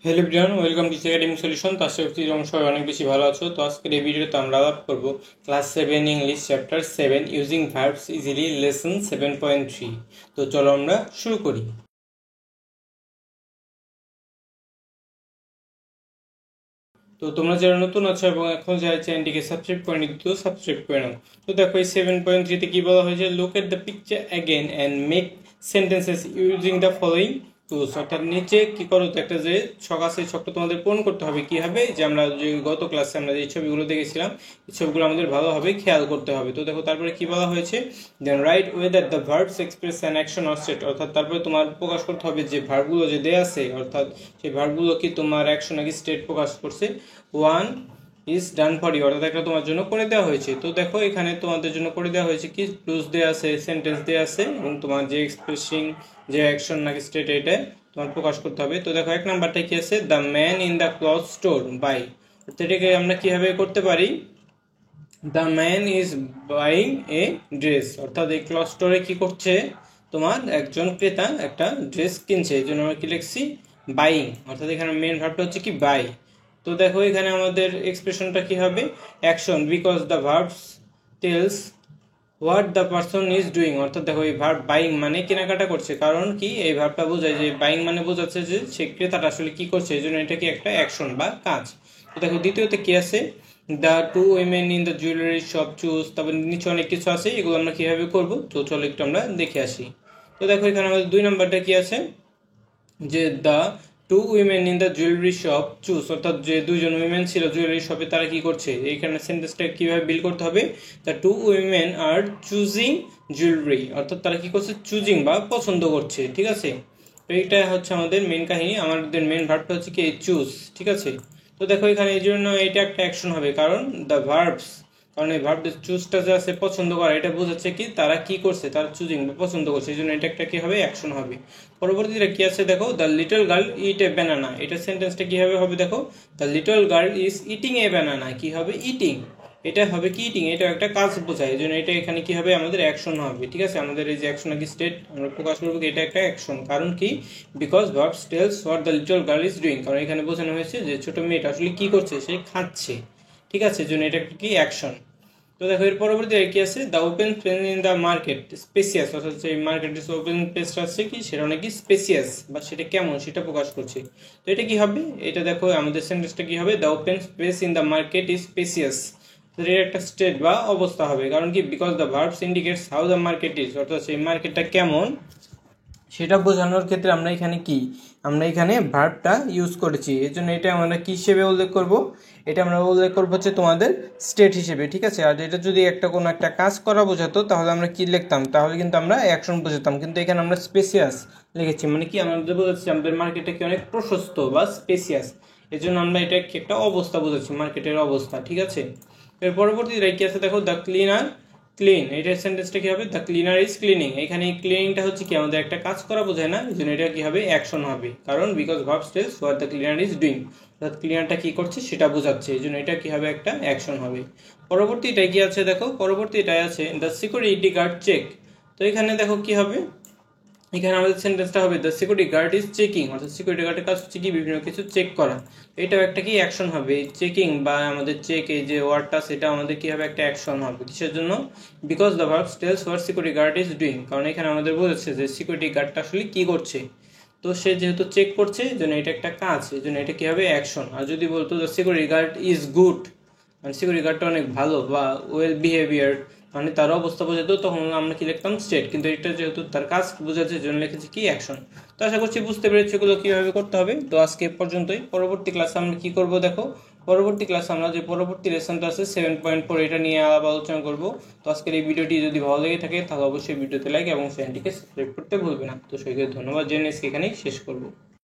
Hello everyone, welcome teacher academic solution. তো আশা করছি তোমরা সবাই অনেক বেশি ভালো আছো। তো আজকের এই ভিডিওতে আমরা আলাপ করব class 7 English chapter 7 using verbs easily lesson 7.3। তো চলো আমরা শুরু করি। তো তোমরা যারা নতুন আছো এবং এখন যারা চ্যানেলটিকে সাবস্ক্রাইব করেনি তো সাবস্ক্রাইব করে নাও। তো দেখো এই 7.3 কি বলা হয়েছে, look at the picture again and make sentences using the following tools. অর্থাৎ নিচে কি করো, তো একটা যে ছক আছে ছকটা তোমাদের পূরণ করতে হবে। কি হবে, যে আমরা যে গত ক্লাসে আমরা যে ছবিগুলো দেখেছিলাম এই ছবিগুলো আমাদের ভালোভাবে খেয়াল করতে হবে। তো দেখো তারপরে কি বলা হয়েছে, then right whether the verbs express an action or state. অর্থাৎ তারপরে তোমার প্রকাশ করতে হবে যে ভার্বগুলো যে দেয়া আছে, অর্থাৎ সেই ভার্বগুলো কি তোমার অ্যাকশন নাকি স্টেট প্রকাশ করছে। One is done for you, অর্থাৎ একটা তোমার জন্য করে দেওয়া হয়েছে। তো দেখো এখানে তোমাদের জন্য করে দেওয়া হয়েছে কি, ক্লুজ দেওয়া আছে, সেন্টেন্স দেওয়া আছে এবং তোমার যে এক্সপ্রেসিং যে অ্যাকশন নাকি স্টেট এটা তোমার প্রকাশ করতে হবে। তো দেখো এক নাম্বারটা কি আছে, the man in the cloth store buy. এটাকে আমরা কিভাবে করতে পারি, the man is buying a dress. অর্থাৎ এই ক্লথ স্টোরে কি করছে, তোমার একজন ক্রেতা একটা ড্রেস কিনছে, এই জন্য আমরা কি লিখছি, বাইং। অর্থাৎ এখানে মেন ভার্বটা হচ্ছে কি বাই। তো দেখো এখানে আমাদের এক্সপ্রেশনটা কি হবে, action, because the verbs tells what the person is doing. অর্থাৎ দেখো এই ভার্ব বাইং মানে কেনাকাটা করছে, কারণ কি এই ভার্বটা বোঝায় যে বাইং মানে বোঝাচ্ছে যে সে ক্রেতাটা আসলে কি করছে, এই জন্য এটা কি একটা অ্যাকশন বা কাজ। তো দেখো দ্বিতীয়তে কি আছে, the two women in the jewellery shop choose. তারপর নিচে অনেক কিছু আছে, এগুলো আমরা কিভাবে করব, তো চলো একটু আমরা দেখে আসি। তো দেখো এখানে আমাদের দুই নাম্বারটা কি আছে, যে the two women in the jewellery shop choose. অর্থাৎ যে দুইজন উইমেন ছিল জুয়েলারি শপে, তারা কি করছে, এইখানে সেন্টেন্সটা কিভাবে বিল করতে হবে, the two women are choosing jewellery. অর্থাৎ তারা কি করছে, চুজিং বা পছন্দ করছে। ঠিক আছে, তো এইটা হচ্ছে আমাদের মেন কাহিনী। আমাদের মেন ভার্বটা হচ্ছে কি চুজ। ঠিক আছে, তো দেখো এখানে এই জন্য এটা একটা অ্যাকশন হবে, কারণ দ্য ভার্বস, কারণ এই ভার্ব চুজটা যে আছে পছন্দ করা, এটা বোঝাচ্ছে কি তারা কি করছে, তারা চুজিং বা পছন্দ করছে, এই জন্য এটা একটা কি হবে, অ্যাকশন হবে। পরবর্তীতে কি আছে দেখো, the little girl it A banana. এটা সেন্টেন্সটা কিভাবে হবে দেখো, the little girl is eating A banana. কি হবে, ইটিং, এটা হবে কি ইটিং, এটা একটা কাজ বোঝায়, এই জন্য এটা এখানে কি হবে, আমাদের অ্যাকশন হবে। ঠিক আছে, আমাদের এই যে অ্যাকশন নাকি স্টেট আমরা প্রকাশ করবো এটা একটা অ্যাকশন, কারণ কি, because verbs tells what the little girl is doing. কারণ এখানে বোঝানো হয়েছে যে ছোট মেয়েটা আসলে কি করছে, সে খাচ্ছে। ঠিক আছে, এই জন্য এটা একটা কি অ্যাকশন। তো দেখো এর পরবর্তী কি আছে, the open place in the market spacious. অর্থাৎ এই মার্কেটের ওপেন প্লেসটা আছে কি, সেটা অনেক কি স্পেসিয়াস বা সেটা কেমন সেটা প্রকাশ করছে। তো এটা কি হবে, এটা দেখো আমাদের সেন্টেন্সটা কি হবে, the open space in the market is spacious. এর একটা স্টেট বা অবস্থা হবে, কারণ কি, because the verbs indicates how the market is. অর্থাৎ সেই মার্কেটটা কেমন সেটা বোঝানোর ক্ষেত্রে আমরা এখানে কি, আমরা এখানে ভার্বটা ইউজ করেছি, এর জন্য এটা আমরা কি হিসেবে উল্লেখ করব, এটা আমরা উল্লেখ করবো হচ্ছে তোমাদের স্টেট হিসেবে। ঠিক আছে, আর এটা যদি একটা কোনো একটা কাজ করা বোঝাতো তাহলে আমরা কি লিখতাম, তাহলে কিন্তু আমরা অ্যাকশন বোঝাতাম, কিন্তু এখানে আমরা স্পেসিয়াস লিখেছি, মানে কি আমাদের বোঝাচ্ছি আমাদের মার্কেটটা কি অনেক প্রশস্ত বা স্পেসিয়াস, এর জন্য আমরা এটা কি একটা অবস্থা বোঝাচ্ছি, মার্কেটের অবস্থা। ঠিক আছে, এর পরবর্তীতে কি আছে দেখো, দ্য ক্লিনার ক্লিন। এটার সেন্টেন্সটা কি হবে, দ্য ক্লিনার ইজ ক্লিনিং। এখানে এই ক্লিনিংটা হচ্ছে কি আমাদের একটা কাজ করা বোঝায় না, এই জন্য এটা কি হবে, অ্যাকশন হবে, কারণ because verbs tells what the cleaner is doing. অর্থাৎ ক্লিনারটা কি করছে সেটা বোঝাচ্ছে, এই জন্য এটা কি হবে, একটা অ্যাকশন হবে। পরবর্তীটাই কি আছে দেখো, পরবর্তীটাই আছে দ্য সিকিউরিটি গার্ড চেক। তো এখানে দেখো কি হবে, এখানে আমাদের সেন্টেন্সটা হবে the security guard is checking. অর্থাৎ সিকিউরিটি গার্ডের কাজ হচ্ছে কি বিভিন্ন কিছু চেক করা, এটাও একটা কি অ্যাকশন হবে। চেকিং বা আমাদের চেক এই যে ওয়ার্ডটা, সেটা আমাদের কি হবে, একটা অ্যাকশন হবে। কিসের জন্য, because the verb tells what security guard is doing. কারণ এখানে আমাদের বলেছে যে সিকিউরিটি গার্ডটা আসলে কি করছে, তো সে যেহেতু চেক করছে এই জন্য এটা একটা কাজ, এই জন্য এটা কি হবে, অ্যাকশন। আর যদি বলতো the security guard is good, মানে সিকিউরিটি গার্ডটা অনেক ভালো বা ওয়েল বিহেভিয়ার, মানে তার অবস্থা বোঝাতো, তখন আমরা কি লিখতাম, স্টেট। কিন্তু এটা যেহেতু তার কাজ বোঝাচ্ছে জন্য লিখেছি কি, অ্যাকশন। তো আশা করছি বুঝতে পেরেছি এগুলো কিভাবে করতে হবে। তো আজকে এ পর্যন্তই, পরবর্তী ক্লাসে আমরা কি করব দেখো, পরবর্তী ক্লাসে আমরা যে পরবর্তী লেসনটা আছে 7.4 এটা নিয়ে আলোচনা করব। তো আজকের এই ভিডিওটি যদি ভালো লেগে থাকে তাহলে অবশ্যই ভিডিওতে লাইক এবং চ্যানেলটিকে সাবস্ক্রাইব করতে ভুলবে না। তো সবাইকে ধন্যবাদ জেনে এখানেই শেষ করব।